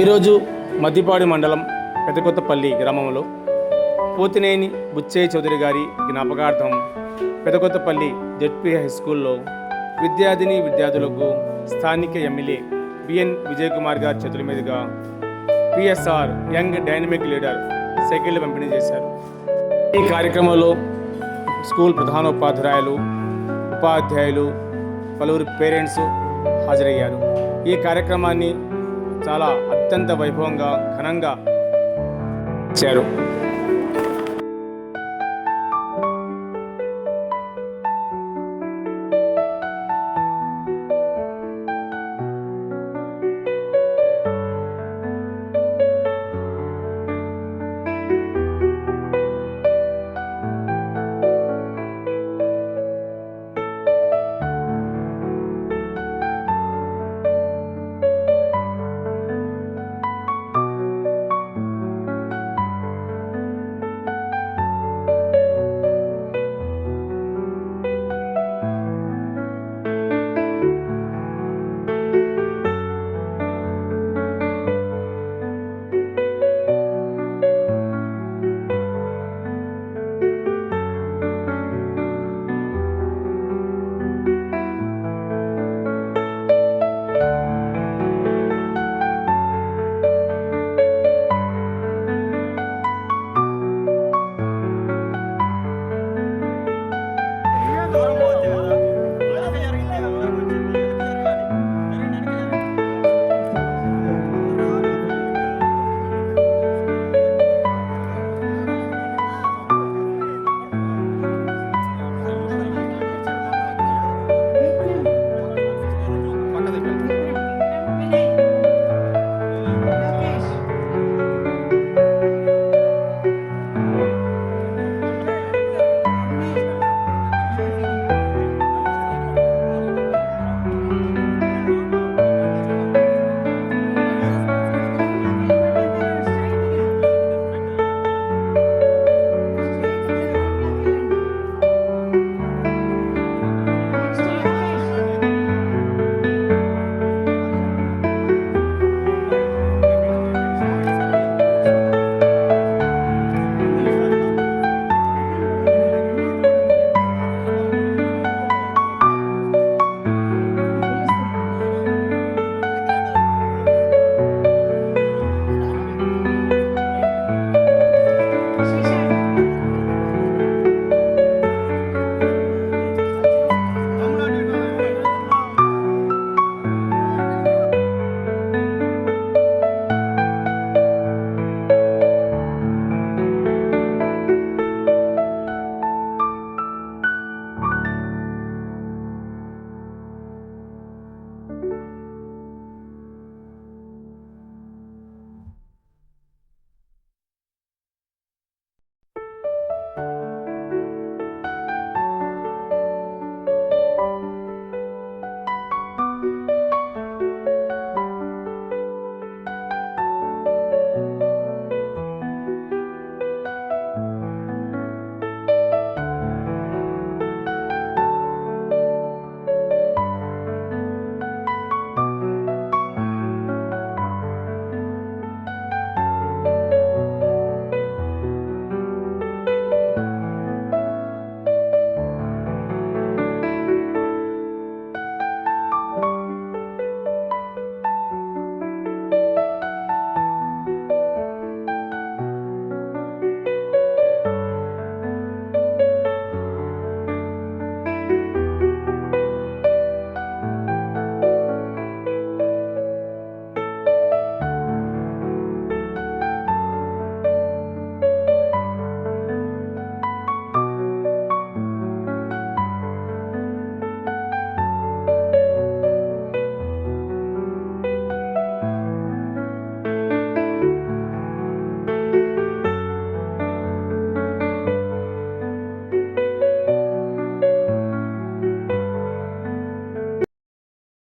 ఈరోజు మద్దిపాడు మండలం పెదకొత్తపల్లి గ్రామంలో పోతినేని బుచ్చయ్య చౌదరి గారి జ్ఞాపకార్థం పెదకొత్తపల్లి జెడ్పీ హై స్కూల్లో విద్యార్థిని విద్యార్థులకు స్థానిక ఎమ్మెల్యే బిఎన్ విజయ్ కుమార్ గారి చేతుల మీదుగా పిఎస్ఆర్ యంగ్ డైనమిక్ లీడర్ సైకిళ్లు పంపిణీ చేశారు. ఈ కార్యక్రమంలో స్కూల్ ప్రధానోపాధ్యాయులు, ఉపాధ్యాయులు, పలువురు పేరెంట్స్ హాజరయ్యారు. ఈ కార్యక్రమాన్ని చాలా అత్యంత వైభవంగా ఘనంగా చేశారు.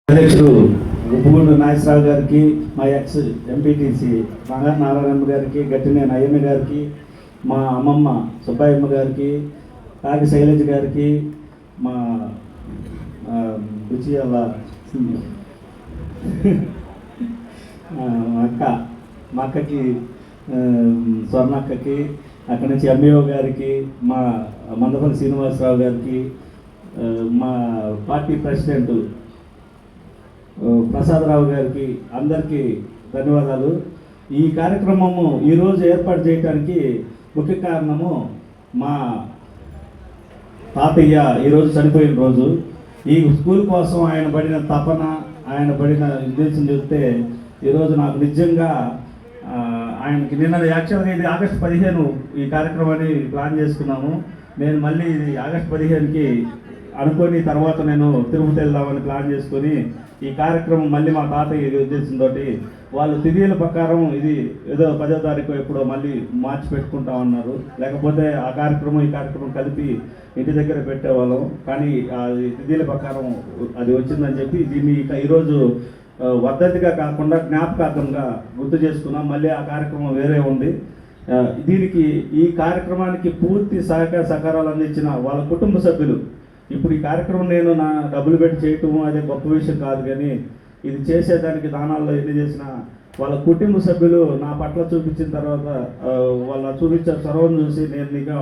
అధ్యక్షుడు ఉప్పుగుండు నాగేశ్వరరావు గారికి, మా ఎక్స్ ఎంపీటీసీ బంగారు నారాయణమ్మ గారికి, గట్టినేని అయ్యమ్మ గారికి, మా అమ్మమ్మ సుబ్బాయమ్మ గారికి, కాకి శైలజ గారికి, మా రుచి అలా మా అక్క మా అక్కకి స్వర్ణ అక్కకి, అక్కడి నుంచి ఎంఈఓ గారికి, మా మందపల్లి శ్రీనివాసరావు గారికి, మా పార్టీ ప్రెసిడెంట్ ప్రసాదరావు గారికి, అందరికీ ధన్యవాదాలు. ఈ కార్యక్రమము ఈరోజు ఏర్పాటు చేయడానికి ముఖ్య కారణము మా తాతయ్య ఈరోజు చనిపోయిన రోజు. ఈ స్కూల్ కోసం ఆయన పడిన తపన, ఆయన పడిన ఉద్దేశం చూస్తే ఈరోజు నాకు నిజంగా ఆయనకి నిన్న యాక్చువల్గా ఇది ఆగస్టు 15 ఈ కార్యక్రమాన్ని ప్లాన్ చేసుకున్నాము. నేను మళ్ళీ ఇది ఆగస్టు 15కి అనుకొని తర్వాత నేను తిరుపతి వెళ్దామని ప్లాన్ చేసుకొని ఈ కార్యక్రమం మళ్ళీ మా తాతయ్య ఉద్దేశంతో వాళ్ళు తిథిల ప్రకారం ఇది ఏదో 10వ తారీఖు ఎప్పుడో మళ్ళీ మార్చి పెట్టుకుంటామన్నారు. లేకపోతే ఆ కార్యక్రమం ఈ కార్యక్రమం కలిపి ఇంటి దగ్గర పెట్టేవాళ్ళం. కానీ అది తిథిల ప్రకారం అది వచ్చిందని చెప్పి దీన్ని ఈరోజు వర్ధంతిగా కాకుండా జ్ఞాపకార్థంగా గుర్తు చేసుకున్నాం. మళ్ళీ ఆ కార్యక్రమం వేరే ఉంది. దీనికి ఈ కార్యక్రమానికి పూర్తి సహకారాలు అందించిన వాళ్ళ కుటుంబ సభ్యులు. ఇప్పుడు ఈ కార్యక్రమం నేను నా డబ్బులు పెట్టి చేయటము అదే గొప్ప విషయం కాదు, కానీ ఇది చేసేదానికి దానాల్లో ఎన్ని చేసిన వాళ్ళ కుటుంబ సభ్యులు నా పట్ల చూపించిన తర్వాత వాళ్ళ చూపించే చొరవను చూసి నేను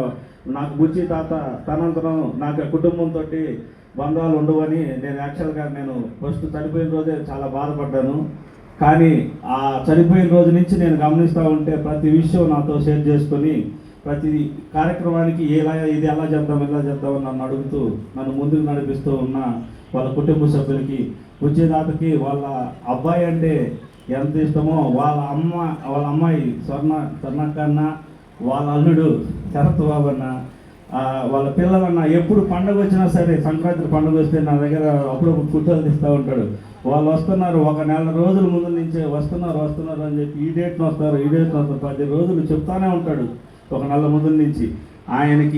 నాకు బుచ్చి తాత తనంతరం నాకు కుటుంబంతో బంధాలు ఉండవని నేను యాక్చువల్గా నేను ఫస్ట్ చనిపోయిన రోజే చాలా బాధపడ్డాను. కానీ ఆ చనిపోయిన రోజు నుంచి నేను గమనిస్తూ ఉంటే ప్రతి విషయం నాతో షేర్ చేసుకొని ప్రతి కార్యక్రమానికి ఇది ఎలా చేద్దామని నన్ను అడుగుతూ నన్ను ముందుకు నడిపిస్తూ ఉన్న వాళ్ళ కుటుంబ సభ్యులకి, బుచ్చిదాతకి వాళ్ళ అబ్బాయి అంటే ఎంత ఇష్టమో వాళ్ళ అమ్మాయి స్వర్ణక్కన్న, వాళ్ళ అల్లుడు శరత్ బాబు అన్న, వాళ్ళ పిల్లలన్న ఎప్పుడు పండుగ వచ్చినా సరే, సంక్రాంతి పండుగ వస్తే నా దగ్గర అప్పుడప్పుడు ఫోటోలు తీస్తూ ఉంటాడు. వాళ్ళు వస్తున్నారు, ఒక నెల రోజుల ముందు నుంచే వస్తున్నారు అని చెప్పి ఈ డేట్ను వస్తారు 10 రోజులు చెప్తానే ఉంటాడు. ఒక నెల ముందు నుంచి ఆయనకి